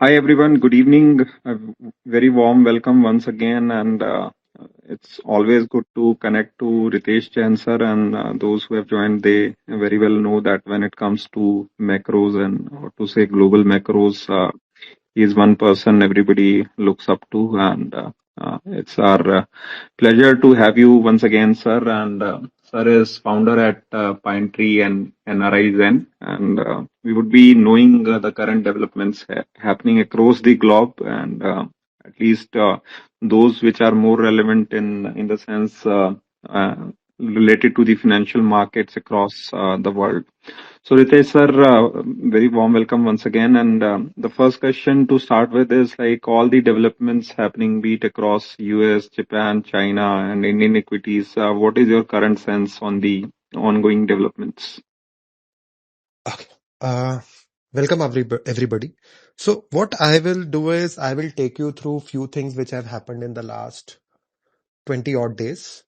Hi everyone, good evening. A very warm welcome once again, and it's always good to connect to Ritesh Jain sir, and those who have joined. They very well know that when it comes to macros and or to say global macros, he is one person everybody looks up to, and it's our pleasure to have you once again, sir. And sir is founder at PineTree and NRIZEN, and we would be knowing the current developments happening across the globe, and at least those which are more relevant in the sense uh, related to the financial markets across the world. So, Ritesh sir, very warm welcome once again. And the first question to start with is like all the developments happening, be it across US, Japan, China, and Indian equities. What is your current sense on the ongoing developments? Okay. Uh, Welcome everybody. So what I will do is I will take you through few things which have happened in the last 20 odd days.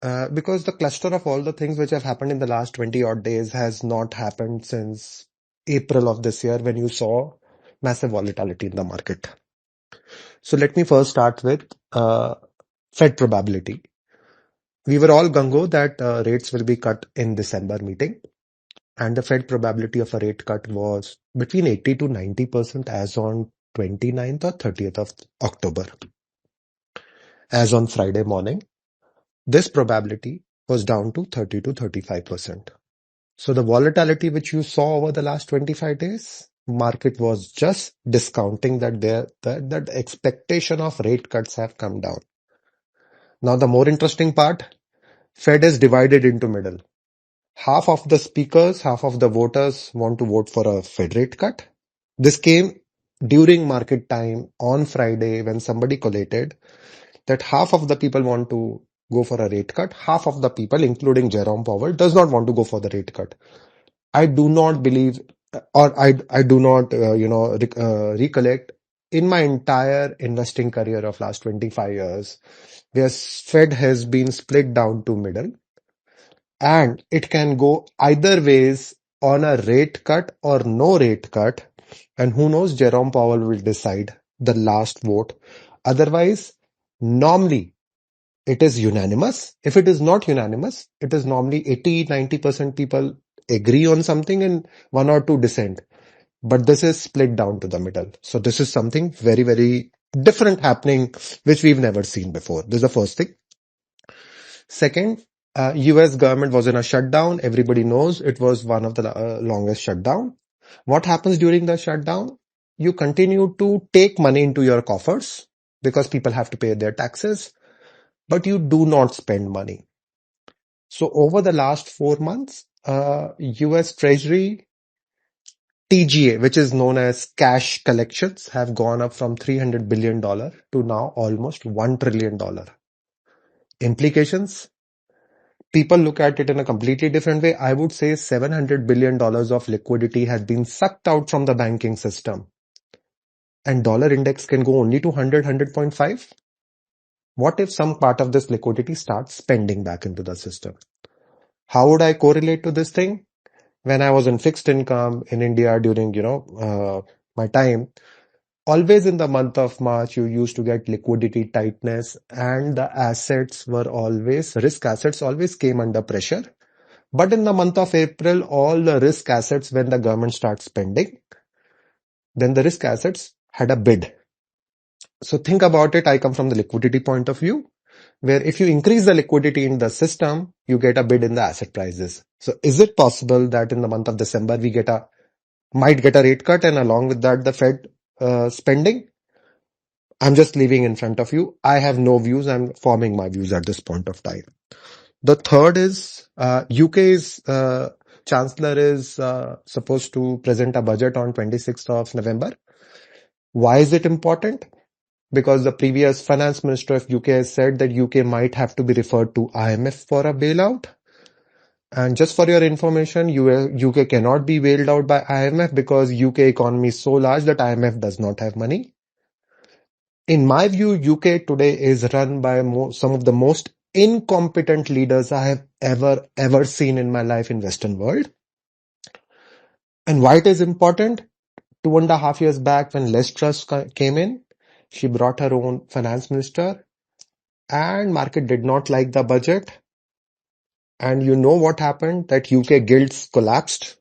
Because the cluster of all the things which have happened in the last 20 odd days has not happened since April of this year when you saw massive volatility in the market. So let me first start with Fed probability. We were all gung-ho that rates will be cut in December meeting. And the Fed probability of a rate cut was between 80 to 90% as on 29th or 30th of October. As on Friday morning, this probability was down to 30 to 35%. So the volatility which you saw over the last 25 days, market was just discounting that expectation of rate cuts have come down. Now the more interesting part, Fed is divided into middle. Half of the speakers, half of the voters want to vote for a Fed rate cut. This came during market time on Friday when somebody collated that half of the people want to go for a rate cut. Half of the people, including Jerome Powell, does not want to go for the rate cut. I do not believe, or I do not, recollect in my entire investing career of last 25 years, where Fed has been split down to middle and it can go either ways on a rate cut or no rate cut. And who knows, Jerome Powell will decide the last vote. Otherwise, normally it is unanimous. If it is not unanimous, it is normally 80-90% people agree on something and one or two dissent. But this is split down to the middle. So this is something very, very different happening, which we've never seen before. This is the first thing. Second, US government was in a shutdown. Everybody knows it was one of the longest shutdown. What happens during the shutdown? You continue to take money into your coffers because people have to pay their taxes, but you do not spend money. So over the last 4 months, US Treasury TGA, which is known as cash collections, have gone up from $300 billion to now almost $1 trillion. Implications? People look at it in a completely different way. I would say $700 billion of liquidity has been sucked out from the banking system. And dollar index can go only to 100, 100.5. What if some part of this liquidity starts spending back into the system? How would I correlate to this thing? When I was in fixed income in India during, my time, always in the month of March, you used to get liquidity tightness and the risk assets always came under pressure. But in the month of April, all the risk assets, when the government starts spending, then the risk assets had a bid. So think about it. I come from the liquidity point of view, where if you increase the liquidity in the system, you get a bid in the asset prices. So is it possible that in the month of December, we might get a rate cut and along with that, the Fed spending? I'm just leaving in front of you. I have no views. I'm forming my views at this point of time. The third is UK's Chancellor is supposed to present a budget on 26th of November. Why is it important? Because the previous finance minister of UK has said that UK might have to be referred to IMF for a bailout. And just for your information, UK cannot be bailed out by IMF because UK economy is so large that IMF does not have money. In my view, UK today is run by some of the most incompetent leaders I have ever seen in my life in Western world. And why it is important? 2.5 years back when Les Truss came in, she brought her own finance minister and market did not like the budget. And you know what happened? That UK guilds collapsed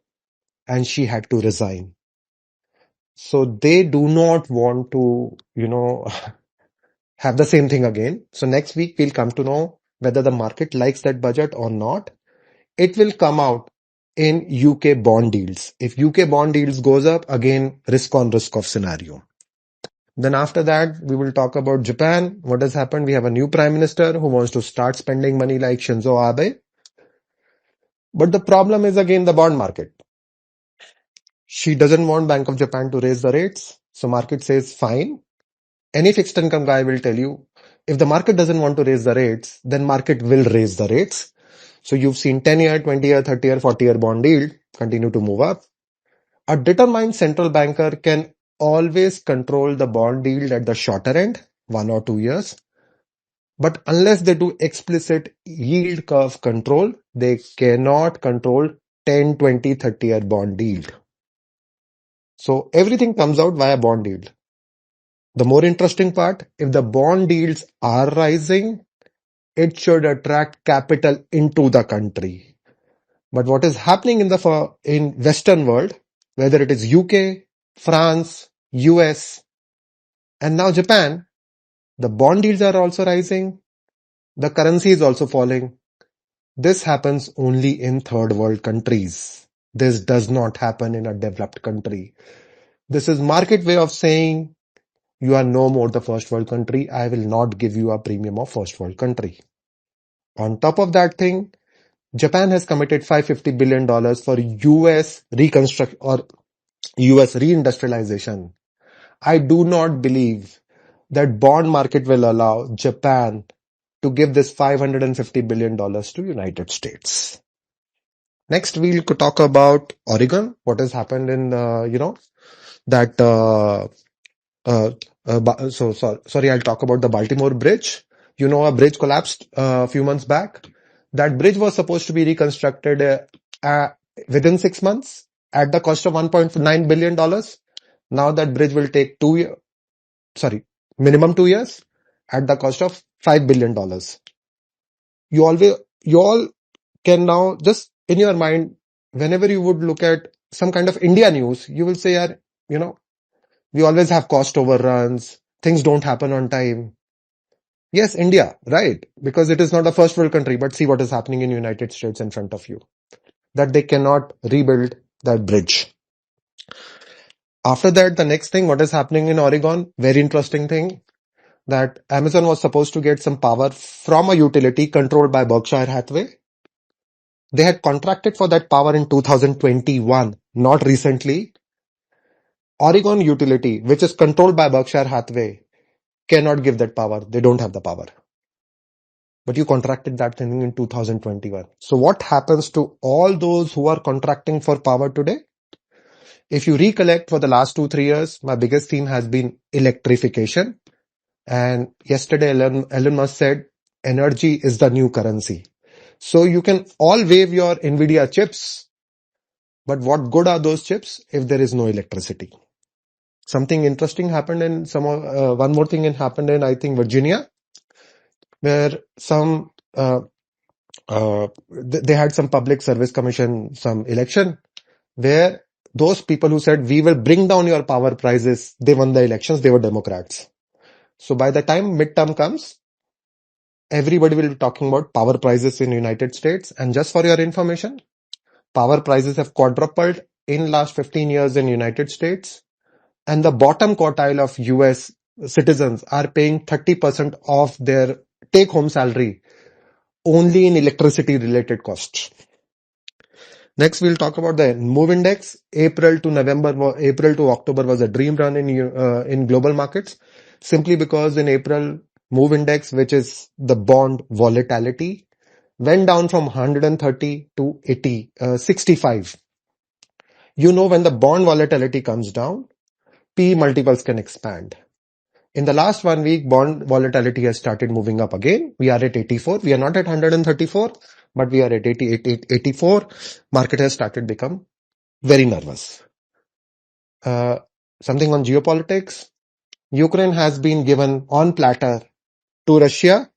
and she had to resign. So they do not want to, have the same thing again. So next week we'll come to know whether the market likes that budget or not. It will come out in UK bond yields. If UK bond yields goes up, again, risk on risk off scenario. Then after that, we will talk about Japan. What has happened? We have a new prime minister who wants to start spending money like Shinzo Abe. But the problem is again the bond market. She doesn't want Bank of Japan to raise the rates. So market says, fine. Any fixed income guy will tell you, if the market doesn't want to raise the rates, then market will raise the rates. So you've seen 10-year, 20-year, 30-year, 40-year bond yield continue to move up. A determined central banker can always control the bond yield at the shorter end, 1 or 2 years. But unless they do explicit yield curve control, they cannot control 10, 20, 30-year bond yield. So everything comes out via bond yield. The more interesting part, if the bond yields are rising, it should attract capital into the country. But what is happening in Western world, whether it is UK, France, US, and now Japan, the bond yields are also rising. The currency is also falling. This happens only in third world countries. This does not happen in a developed country. This is market way of saying you are no more the first world country. I will not give you a premium of first world country. On top of that thing, Japan has committed $550 billion for US reconstruct or US reindustrialization. I do not believe that bond market will allow Japan to give this $550 billion to United States. Next, we'll talk about Oregon. What has happened in, that, sorry, I'll talk about the Baltimore Bridge. A bridge collapsed a few months back. That bridge was supposed to be reconstructed within 6 months at the cost of $1.9 billion. Now that bridge will take minimum 2 years at the cost of $5 billion. You all can now just in your mind, whenever you would look at some kind of India news, you will say, we always have cost overruns. Things don't happen on time. Yes, India, right? Because it is not a first world country, but see what is happening in United States in front of you. That they cannot rebuild that bridge. After that, the next thing, what is happening in Oregon, very interesting thing, that Amazon was supposed to get some power from a utility controlled by Berkshire Hathaway. They had contracted for that power in 2021, not recently. Oregon utility, which is controlled by Berkshire Hathaway, cannot give that power. They don't have the power. But you contracted that thing in 2021. So what happens to all those who are contracting for power today? If you recollect for the last 2-3 years, my biggest theme has been electrification. And yesterday, Elon Musk said, energy is the new currency. So you can all wave your NVIDIA chips. But what good are those chips if there is no electricity? Something interesting happened in one more thing happened in, I think, Virginia, where they had some public service commission, some election, where those people who said, we will bring down your power prices, they won the elections, they were Democrats. So by the time midterm comes, everybody will be talking about power prices in United States. And just for your information, power prices have quadrupled in last 15 years in United States. And the bottom quartile of US citizens are paying 30% of their take-home salary only in electricity related costs. Next, we'll talk about the move index. April to October was a dream run in global markets, simply because in April, move index, which is the bond volatility, went down from 130 to 65. When the bond volatility comes down, P multiples can expand. In the last 1 week, bond volatility has started moving up again. We are at 84. We are not at 134, but we are at 84. Market has started become very nervous. Something on geopolitics. Ukraine has been given on platter to Russia.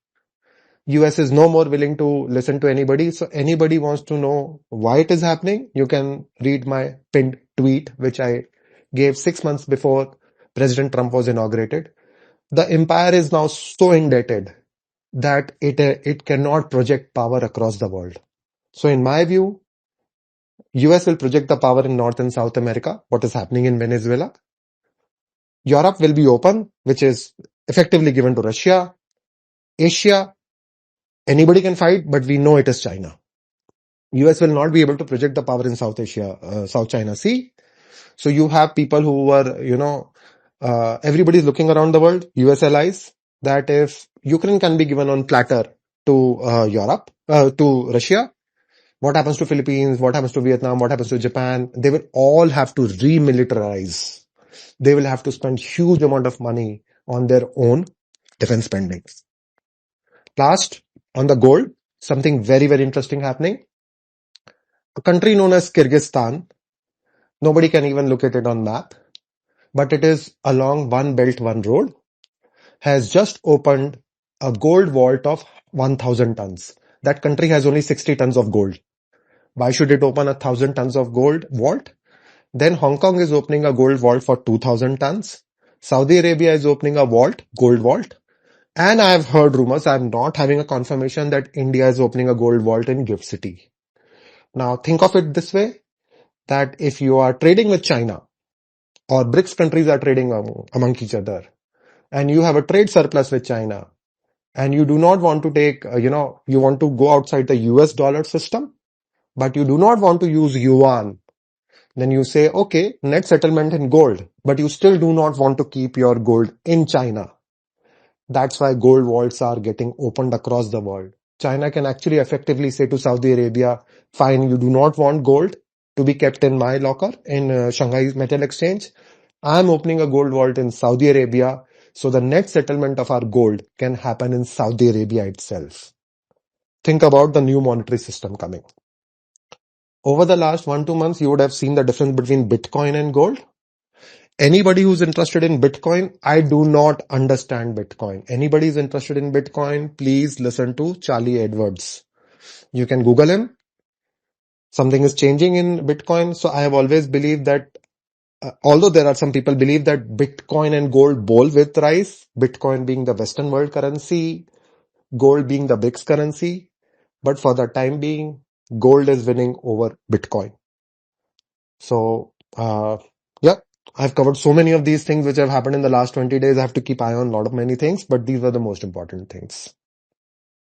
US is no more willing to listen to anybody. So anybody wants to know why it is happening, you can read my pinned tweet, which I gave 6 months before President Trump was inaugurated. The empire is now so indebted that it cannot project power across the world. So in my view, US will project the power in North and South America, what is happening in Venezuela. Europe will be open, which is effectively given to Russia. Asia, anybody can fight, but we know it is China. US will not be able to project the power in South Asia, South China Sea. So you have people who are, everybody is looking around the world, US allies, that if Ukraine can be given on platter to Europe, to Russia, what happens to Philippines, what happens to Vietnam, what happens to Japan, they will all have to remilitarize. They will have to spend huge amount of money on their own defense spending. Last, on the gold, something very, very interesting happening. A country known as Kyrgyzstan, nobody can even look at it on map, but it is along one belt, one road, has just opened a gold vault of 1000 tons. That country has only 60 tons of gold. Why should it open 1000 tons of gold vault? Then Hong Kong is opening a gold vault for 2000 tons. Saudi Arabia is opening a vault, gold vault. And I've heard rumors, I'm not having a confirmation, that India is opening a gold vault in Gift City. Now think of it this way, that if you are trading with China, or BRICS countries are trading among each other, and you have a trade surplus with China, and you do not want to take, you want to go outside the US dollar system, but you do not want to use yuan, then you say, okay, net settlement in gold, but you still do not want to keep your gold in China. That's why gold vaults are getting opened across the world. China can actually effectively say to Saudi Arabia, fine, you do not want gold to be kept in my locker in Shanghai Metal Exchange. I'm opening a gold vault in Saudi Arabia, so the net settlement of our gold can happen in Saudi Arabia itself. Think about the new monetary system coming. Over the last 1-2 months, you would have seen the difference between Bitcoin and gold. Anybody who's interested in Bitcoin, I do not understand Bitcoin. Anybody who's interested in Bitcoin, please listen to Charlie Edwards. You can Google him. Something is changing in Bitcoin. So I have always believed that, although there are some people believe that Bitcoin and gold bowl with rise, Bitcoin being the Western world currency, gold being the BRICS currency, but for the time being, gold is winning over Bitcoin. So, yeah, I've covered so many of these things which have happened in the last 20 days. I have to keep eye on a lot of many things, but these were the most important things.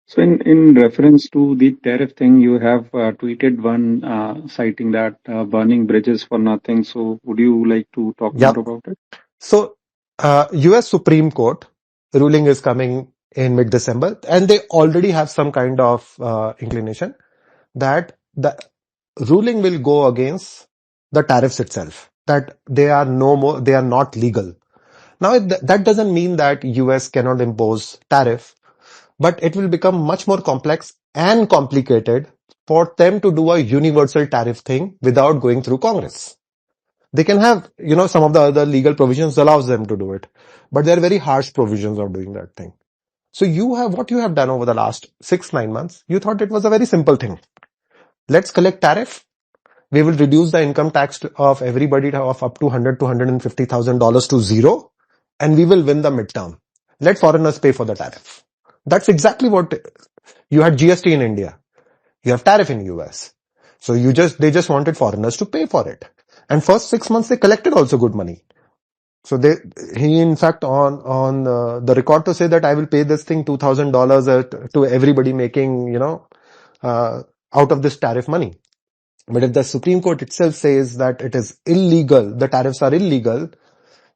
So in reference to the tariff thing, you have tweeted one citing that burning bridges for nothing. So would you like to talk more Yeah. about it? So, US Supreme Court ruling is coming in mid-December, and they already have some kind of inclination that the ruling will go against the tariffs itself, that they are not legal. Now, that doesn't mean that US cannot impose tariff, but it will become much more complex and complicated for them to do a universal tariff thing without going through Congress. They can have, some of the other legal provisions allows them to do it, but there are very harsh provisions of doing that thing. So what you have done over the last 6-9 months, you thought it was a very simple thing. Let's collect tariff. We will reduce the income tax of everybody of up to $100,000 to $150,000 to zero, and we will win the midterm. Let foreigners pay for the tariff. That's exactly what you had. GST in India. You have tariff in US. So they just wanted foreigners to pay for it. And first 6 months they collected also good money. So he in fact on the record to say that I will pay this thing $2,000 to everybody making, out of this tariff money. But if the Supreme Court itself says that it is illegal, the tariffs are illegal,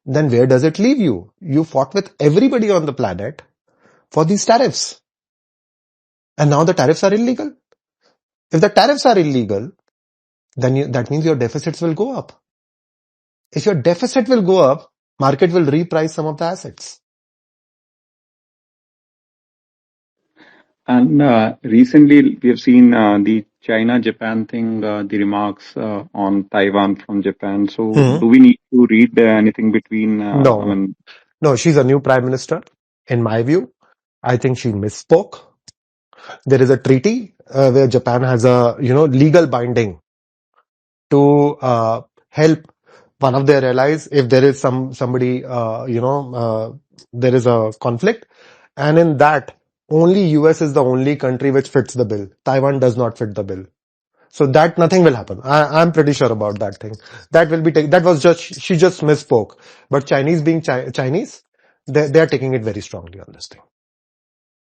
then where does it leave you? You fought with everybody on the planet for these tariffs. And now the tariffs are illegal. If the tariffs are illegal, then that means your deficits will go up. If your deficit will go up, market will reprice some of the assets. And recently, we have seen the China-Japan thing, the remarks on Taiwan from Japan. So, Hmm. do we need to read anything between? I No, mean, no, she's a new prime minister. In my view, I think she misspoke. There is a treaty where Japan has a, legal binding to help one of their allies if there is somebody, there is a conflict. And in that, only US is the only country which fits the bill. Taiwan does not fit the bill. So that nothing will happen. I'm pretty sure about that thing. That will be that was just, she just misspoke. But Chinese being Chinese, they are taking it very strongly on this thing.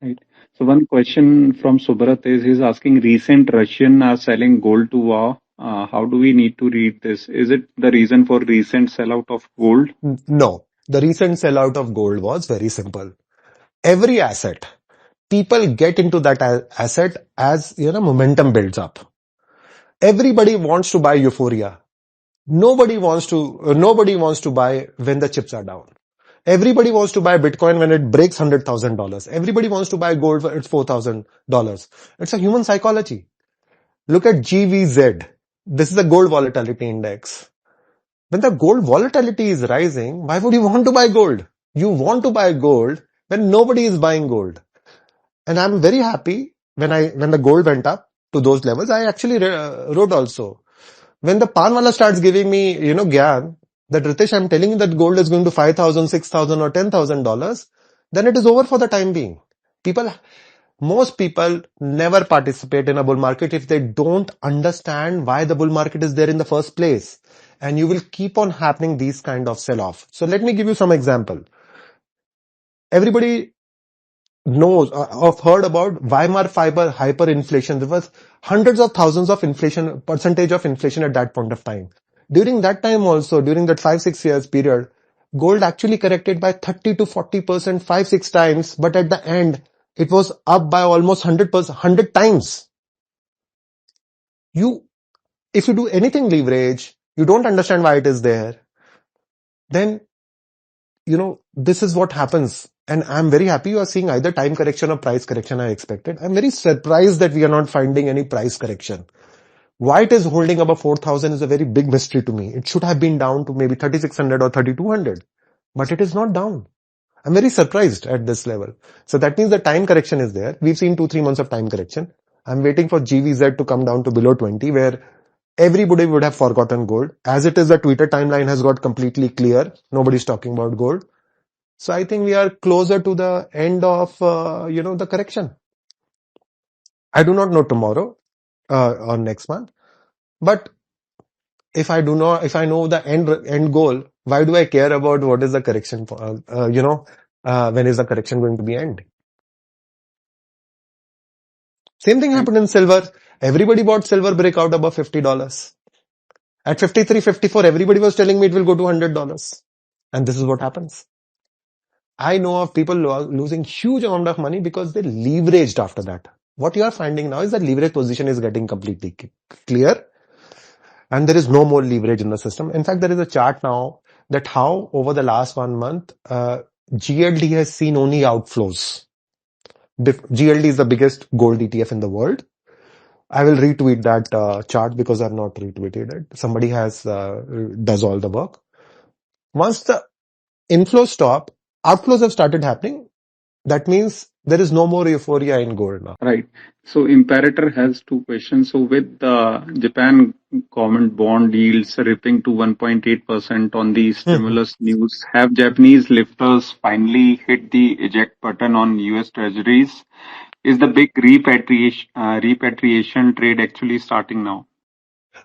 right. So, one question from Subharat is he's asking: recent Russian are selling gold to war. How do we need to read this? Is it the reason for recent sellout of gold? No, the recent sellout of gold was very simple. Every asset, people get into that asset as, momentum builds up. Everybody wants to buy euphoria. Nobody wants to buy when the chips are down. Everybody wants to buy Bitcoin when it breaks $100,000. Everybody wants to buy gold for it's $4,000. It's a human psychology. Look at GVZ. This is a gold volatility index. When the gold volatility is rising, why would you want to buy gold? You want to buy gold when nobody is buying gold. And I'm very happy when the gold went up to those levels. I actually wrote also. When the Panwala starts giving me, gyan, that Ritesh, I'm telling you that gold is going to 5,000, 6,000 or $10,000, then it is over for the time being. Most people never participate in a bull market if they don't understand why the bull market is there in the first place. And you will keep on happening these kind of sell-off. So let me give you some example. Everybody knows or heard about Weimar fiber hyperinflation. There was hundreds of thousands of percentage of inflation at that point of time. During that time also, during that 5-6 years period, gold actually corrected by 30 to 40%, 5-6 times, but at the end, it was up by almost 100%, 100 times. If you do anything leverage, you don't understand why it is there, then this is what happens. And I'm very happy you are seeing either time correction or price correction I expected. I'm very surprised that we are not finding any price correction. Why it is holding above 4,000 is a very big mystery to me. It should have been down to maybe 3,600 or 3,200, but it is not down. I'm very surprised at this level. So that means the time correction is there. We've seen 2-3 months of time correction. I'm waiting for GVZ to come down to below 20, where everybody would have forgotten gold. As it is, the Twitter timeline has got completely clear. Nobody's talking about gold. So I think we are closer to the end of, the correction. I do not know tomorrow, or next month, but if I know the end goal, why do I care about what is the correction for, when is the correction going to be end? Same thing Right. happened in silver. Everybody bought silver breakout above $50. At 53, 54, everybody was telling me it will go to $100. And this is what happens. I know of people losing huge amount of money because they leveraged after that. What you are finding now is that leverage position is getting completely clear and there is no more leverage in the system. In fact, there is a chart now that how over the last 1 month, GLD has seen only outflows. GLD is the biggest gold ETF in the world. I will retweet that chart because I've not retweeted it. Somebody has does all the work. Once the inflows stop, outflows have started happening. That means there is no more euphoria in gold now. Right. So Imperator has two questions. So with the Japan government bond yields ripping to 1.8% on the Mhm. stimulus news, have Japanese lifters finally hit the eject button on US treasuries? Is the big repatriation trade actually starting now?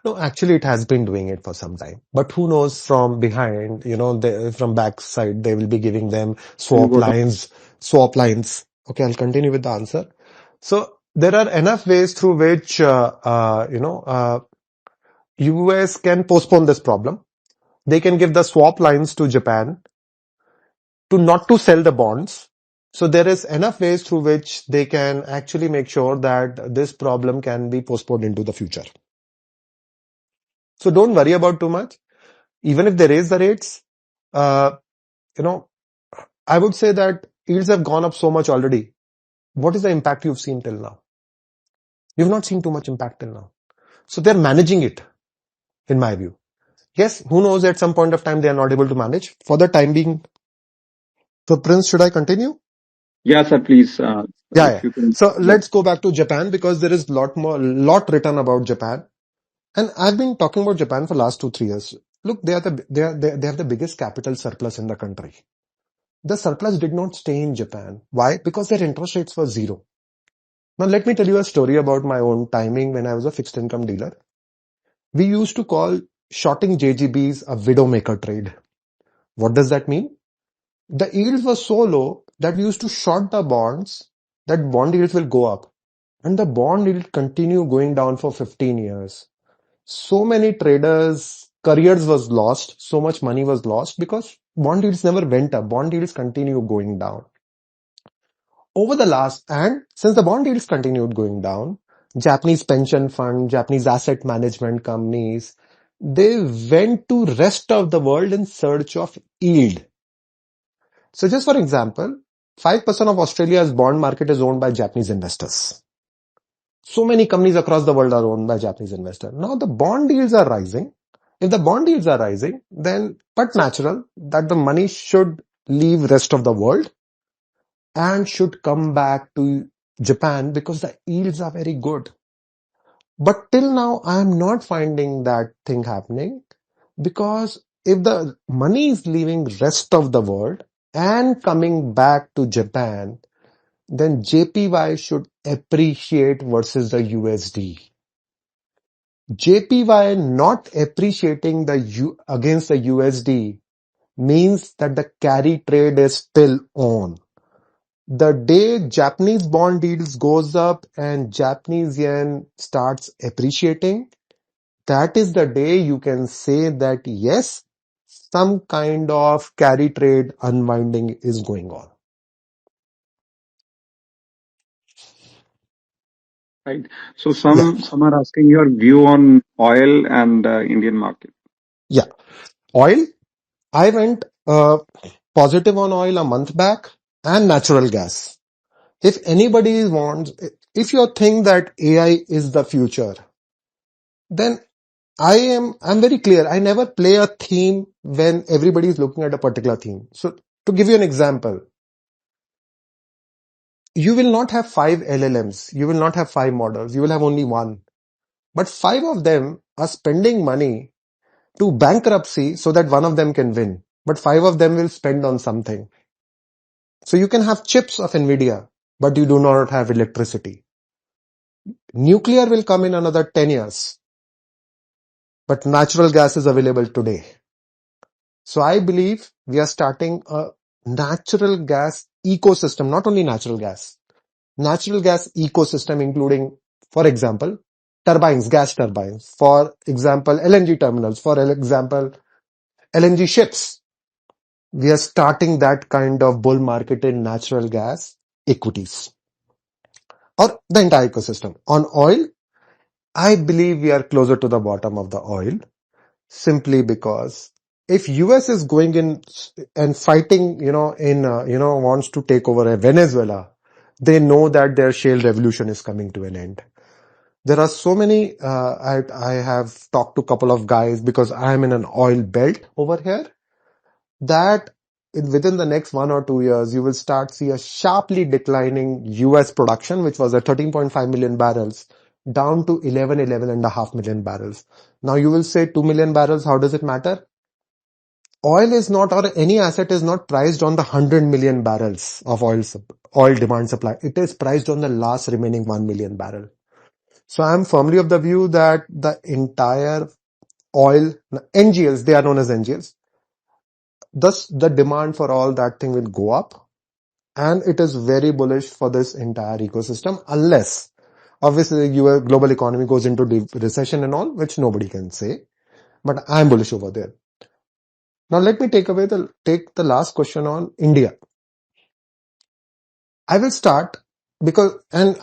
No, actually it has been doing it for some time. But who knows from behind, from backside, they will be giving them We'll go to swap lines. Okay, I'll continue with the answer. So there are enough ways through which, US can postpone this problem. They can give the swap lines to Japan to not to sell the bonds. So there is enough ways through which they can actually make sure that this problem can be postponed into the future. So don't worry about too much. Even if they raise the rates, uh, you know, I would say that yields have gone up so much already. what is the impact you've seen till now? You've not seen too much impact till now. So they're managing it, in my view. Yes, who knows, at some point of time they are not able to manage. For the time being, so Prince, should I continue? Yeah, sir, please, Yeah, if yeah. you can. So Yeah. let's go back to Japan because there is lot written about Japan. And I've been talking about Japan for last 2, 3 years. Look, they have the biggest capital surplus in the country. The surplus did not stay in Japan. Why? Because their interest rates were zero. Now let me tell you a story about my own timing when I was a fixed income dealer. We used to call shorting JGBs a widowmaker trade. What does that mean? The yields were so low that we used to short the bonds, that bond yields will go up. And the bond yield continue going down for 15 years. So many traders' careers was lost, so much money was lost because bond yields never went up. Bond yields continue going down. And since the bond yields continued going down, Japanese pension fund, Japanese asset management companies, they went to rest of the world in search of yield. So just for example, 5% of Australia's bond market is owned by Japanese investors. So many companies across the world are owned by Japanese investors. Now the bond yields are rising. If the bond yields are rising, then but natural that the money should leave rest of the world and should come back to Japan because the yields are very good. But till now, I am not finding that thing happening because if the money is leaving rest of the world and coming back to Japan, then JPY should appreciate versus the USD. JPY not appreciating against the USD means that the carry trade is still on. The day Japanese bond yields goes up and Japanese yen starts appreciating, that is the day you can say that yes, some kind of carry trade unwinding is going on. Right. So Yeah. some are asking your view on oil and Indian market. Yeah. Oil. I went positive on oil a month back and natural gas. If anybody wants, if you think that AI is the future, then I'm very clear. I never play a theme when everybody is looking at a particular theme. So to give you an example, you will not have 5 LLMs. You will not have 5 models. You will have only one. But 5 of them are spending money to bankruptcy so that one of them can win. But 5 of them will spend on something. So you can have chips of Nvidia, but you do not have electricity. Nuclear will come in another 10 years, but natural gas is available today. So I believe we are starting a natural gas ecosystem, not only natural gas ecosystem, including, for example, turbines, gas turbines, for example, LNG terminals, for example, LNG ships. We are starting that kind of bull market in natural gas equities or the entire ecosystem. On oil, I believe we are closer to the bottom of the oil simply because if US is going in and fighting, wants to take over Venezuela, they know that their shale revolution is coming to an end. There are so many, I have talked to a couple of guys because I am in an oil belt over here that within the next 1 or 2 years, you will start see a sharply declining US production, which was at 13.5 million barrels down to 11.5 million barrels. Now you will say 2 million barrels. How does it matter? Oil is not, or any asset is not priced on the 100 million barrels of oil demand supply. It is priced on the last remaining 1 million barrel. So I am firmly of the view that the entire oil, NGLs, they are known as NGLs. Thus, the demand for all that thing will go up, and it is very bullish for this entire ecosystem unless obviously your global economy goes into recession and all, which nobody can say, but I'm bullish over there. Now let me take the last question on India. I will start because, and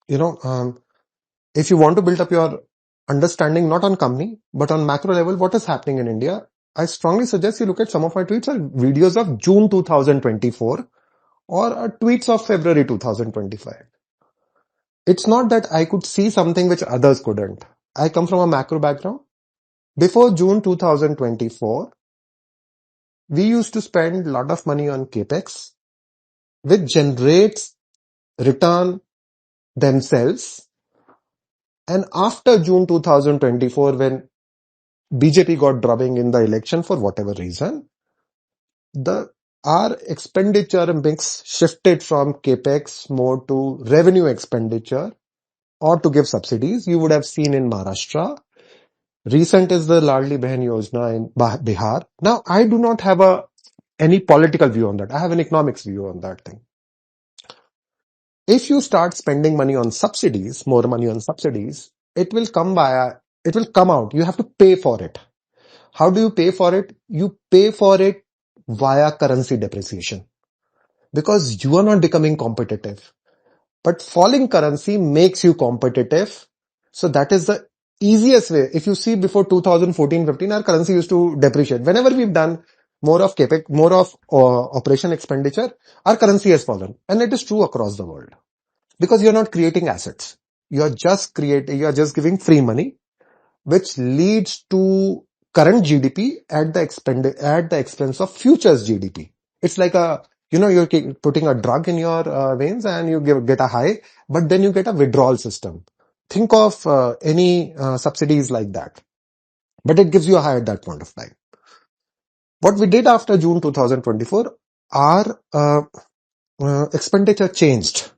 you know, if you want to build up your understanding not on company but on macro level, what is happening in India, I strongly suggest you look at some of my tweets or videos of June 2024 or tweets of February 2025. It's not that I could see something which others couldn't. I come from a macro background. Before June 2024, we used to spend a lot of money on capex, which generates return themselves. And after June 2024, when BJP got drubbing in the election for whatever reason, the our expenditure mix shifted from capex more to revenue expenditure or to give subsidies. You would have seen in Maharashtra. Recent is the Ladli Behan Yojana in Bihar. Now, I do not have any political view on that. I have an economics view on that thing. If you start spending money on subsidies, more money on subsidies, it will come out. You have to pay for it. How do you pay for it? You pay for it via currency depreciation because you are not becoming competitive. But falling currency makes you competitive. So that is the easiest way. If you see before 2014-15, our currency used to depreciate. Whenever we've done more of capex, more of operation expenditure, our currency has fallen. And it is true across the world. Because you're not creating assets. You're just giving free money, which leads to current GDP at the expense of futures GDP. It's like you're putting a drug in your veins and you get a high, but then you get a withdrawal system. Think of any subsidies like that. But it gives you a high at that point of time. What we did after June 2024, our expenditure changed.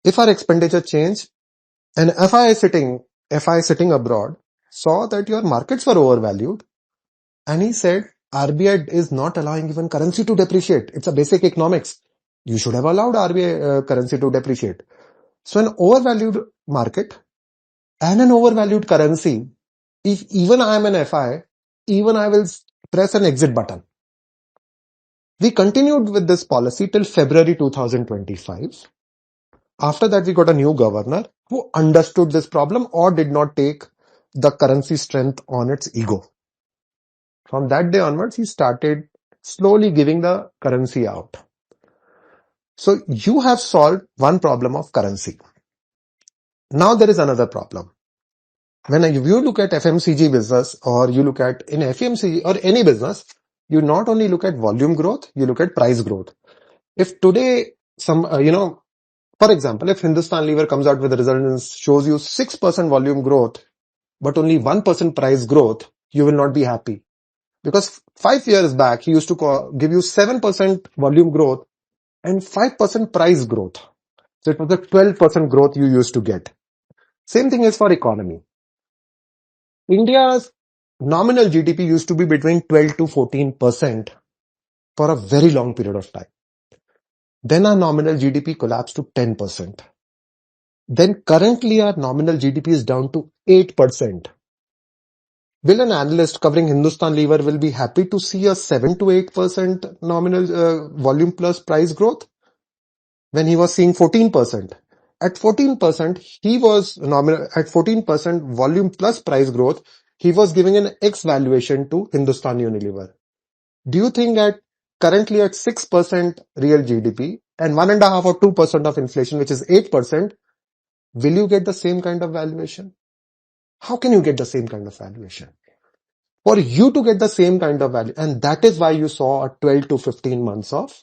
If our expenditure changed, and FI sitting abroad saw that your markets were overvalued, and he said, RBI is not allowing even currency to depreciate. It's a basic economics. You should have allowed RBI currency to depreciate. So an overvalued market and an overvalued currency, if even I am an FI, even I will press an exit button. We continued with this policy till February 2025. After that, we got a new governor who understood this problem or did not take the currency strength on its ego. From that day onwards, he started slowly giving the currency out. So you have solved one problem of currency. Now there is another problem. When you look at FMCG business or you look at in FMCG or any business, you not only look at volume growth, you look at price growth. If today for example, if Hindustan Lever comes out with a result and shows you 6% volume growth, but only 1% price growth, you will not be happy. Because 5 years back, he used to give you 7% volume growth and 5% price growth. So it was a 12% growth you used to get. Same thing is for economy. India's nominal GDP used to be between 12 to 14% for a very long period of time. Then our nominal GDP collapsed to 10%. Then currently our nominal GDP is down to 8%. Will an analyst covering Hindustan Lever will be happy to see a 7 to 8% nominal volume plus price growth when he was seeing 14%? At 14%, he was nominal at 14% volume plus price growth. He was giving an X valuation to Hindustan Unilever. Do you think that currently at 6% real GDP and 1.5 or 2% of inflation, which is 8%, will you get the same kind of valuation? How can you get the same kind of valuation? For you to get the same kind of value, and that is why you saw a 12 to 15 months of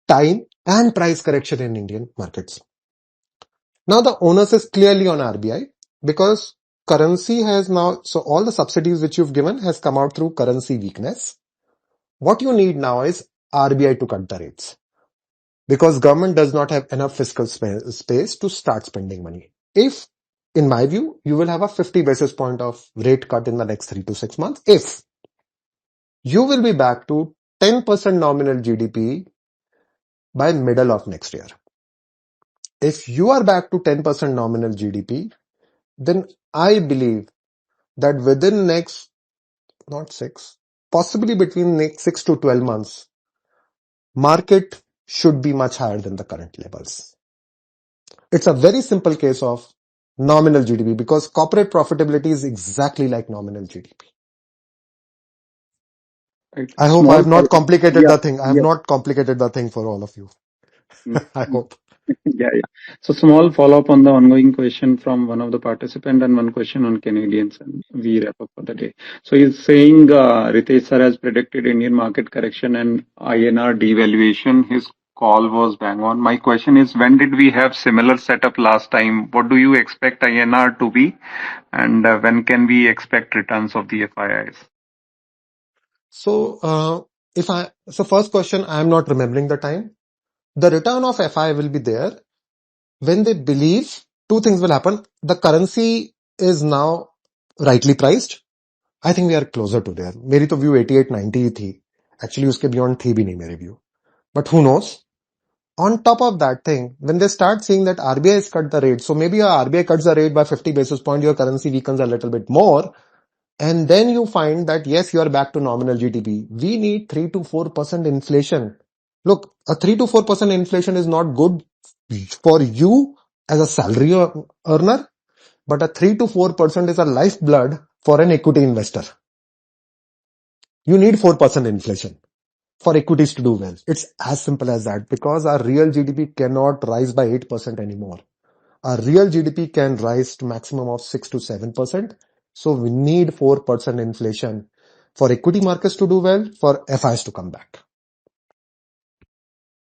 time and price correction in Indian markets. Now the onus is clearly on RBI because currency has now, so all the subsidies which you've given has come out through currency weakness. What you need now is RBI to cut the rates because government does not have enough fiscal space to start spending money. If, in my view, you will have a 50 basis point of rate cut in the next 3 to 6 months, if you will be back to 10% nominal GDP by middle of next year. If you are back to 10% nominal GDP, then I believe that within next, not 6, possibly between next 6 to 12 months, market should be much higher than the current levels. It's a very simple case of nominal GDP because corporate profitability is exactly like nominal GDP. Right. I hope I Small have not follow-up. complicated Yeah. the thing. I have Yeah. not complicated the thing for all of you. Mm, I mm. hope. Yeah, yeah. So small follow-up on the ongoing question from one of the participant and one question on Canadians, and we wrap up for the day. So he's saying Ritesh sir has predicted Indian market correction and INR devaluation. His call was bang on. My question is, when did we have similar setup last time? What do you expect INR to be, and when can we expect returns of the FIIs? So, so first question, I am not remembering the time. The return of FI will be there when they believe two things will happen. The currency is now rightly priced. I think we are closer to there. मेरी तो view 88-90 ही थी. Actually उसके beyond थी भी नहीं मेरी view. But who knows? On top of that thing, when they start seeing that RBI has cut the rate, so maybe your RBI cuts the rate by 50 basis point, your currency weakens a little bit more, and then you find that yes, you are back to nominal GDP. We need 3 to 4% inflation. Look, a 3 to 4% inflation is not good for you as a salary earner, but a 3 to 4% is a lifeblood for an equity investor. You need 4% inflation for equities to do well. It's as simple as that, because our real GDP cannot rise by 8% anymore. Our real GDP can rise to maximum of 6 to 7%. So we need 4% inflation for equity markets to do well, for FIs to come back.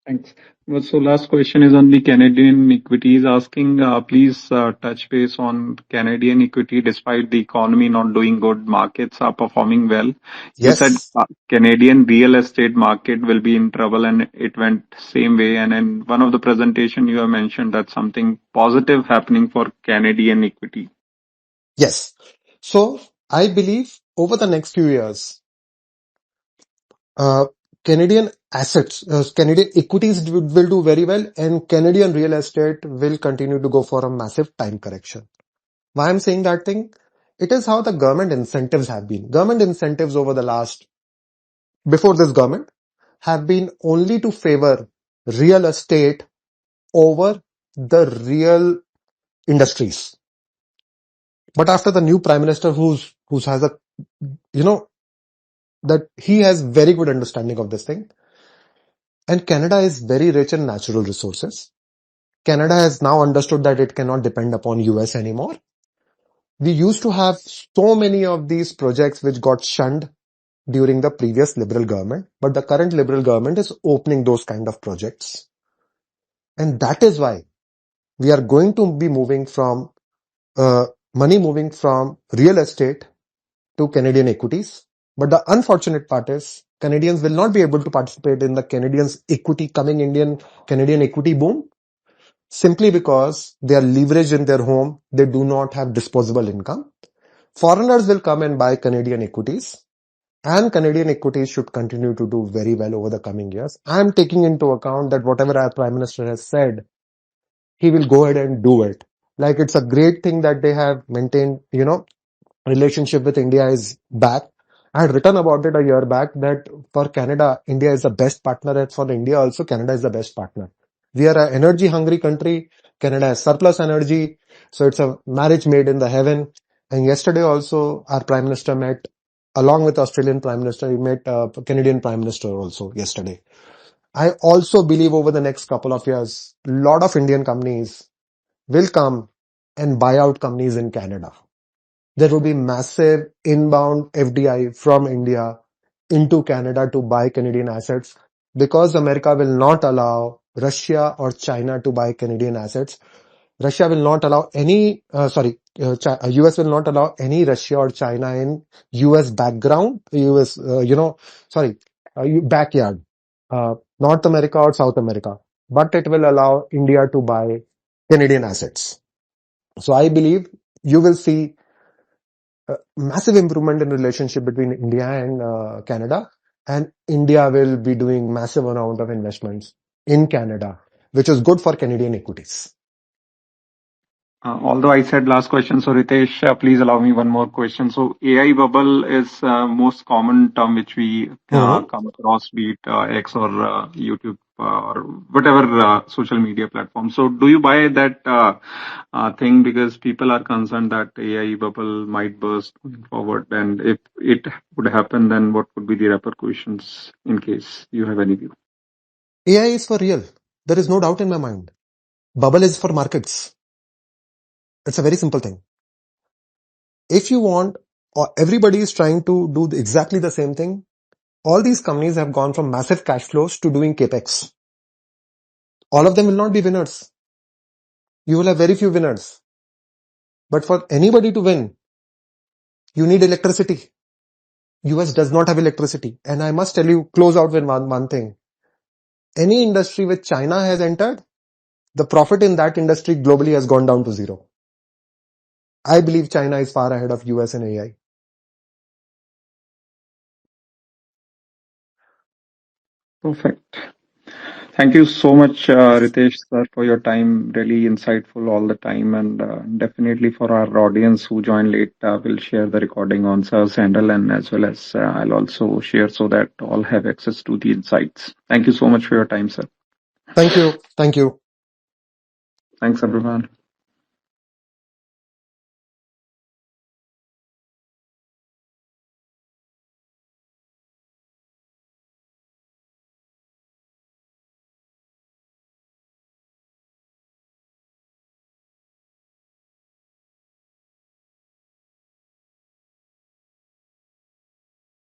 Thanks. Well, so last question is on the Canadian equities, asking please touch base on Canadian equity. Despite the economy not doing good, markets are performing well. You said Yes. Canadian real estate market will be in trouble, and it went same way. And in one of the presentation you have mentioned that something positive happening for Canadian equity. Yes. So I believe over the next few years, uh, Canadian assets, Canadian equities will do very well, and Canadian real estate will continue to go for a massive time correction. Why I'm saying that thing? It is how the government incentives have been. Government incentives over the last, before this government, have been only to favor real estate over the real industries. But after the new prime minister who's has a, you know, that he has very good understanding of this thing. And Canada is very rich in natural resources. Canada has now understood that it cannot depend upon US anymore. We used to have so many of these projects which got shunned during the previous Liberal government, but the current Liberal government is opening those kind of projects. And that is why we are going to be moving from money moving from real estate to Canadian equities. But the unfortunate part is Canadians will not be able to participate in the Canadian equity boom, simply because they are leveraged in their home. They do not have disposable income. Foreigners will come and buy Canadian equities, and Canadian equities should continue to do very well over the coming years. I am taking into account that whatever our Prime Minister has said, he will go ahead and do it. Like, it's a great thing that they have maintained, relationship with India is back. I had written about it a year back that for Canada, India is the best partner, and for India also, Canada is the best partner. We are an energy hungry country. Canada has surplus energy. So it's a marriage made in the heaven. And yesterday also, our Prime Minister met, along with Australian Prime Minister, he met Canadian Prime Minister also yesterday. I also believe over the next couple of years, a lot of Indian companies will come and buy out companies in Canada. There will be massive inbound FDI from India into Canada to buy Canadian assets, because America will not allow Russia or China to buy Canadian assets. Russia will not allow any, US will not allow any Russia or China in US background, backyard, North America or South America, but it will allow India to buy Canadian assets. So I believe you will see massive improvement in relationship between India and Canada, and India will be doing massive amount of investments in Canada, which is good for Canadian equities. Although I said last question, so Ritesh, please allow me one more question. So AI bubble is most common term which we Mhm. come across, be it X or YouTube or whatever social media platform. So do you buy that thing because people are concerned that AI bubble might burst going forward, and if it would happen, then what would be the repercussions in case you have any view? AI is for real. There is no doubt in my mind. Bubble is for markets. It's a very simple thing. If you want, or everybody is trying to do exactly the same thing, all these companies have gone from massive cash flows to doing capex. All of them will not be winners. You will have very few winners. But for anybody to win, you need electricity. US does not have electricity. And I must tell you, close out with one thing. Any industry which China has entered, the profit in that industry globally has gone down to zero. I believe China is far ahead of US in AI. Perfect. Thank you so much, Ritesh sir, for your time. Really insightful all the time, and definitely for our audience who joined late, we'll share the recording on sir's handle, and as well as I'll also share so that all have access to the insights. Thank you so much for your time, sir. Thank you. Thank you. Thanks, everyone.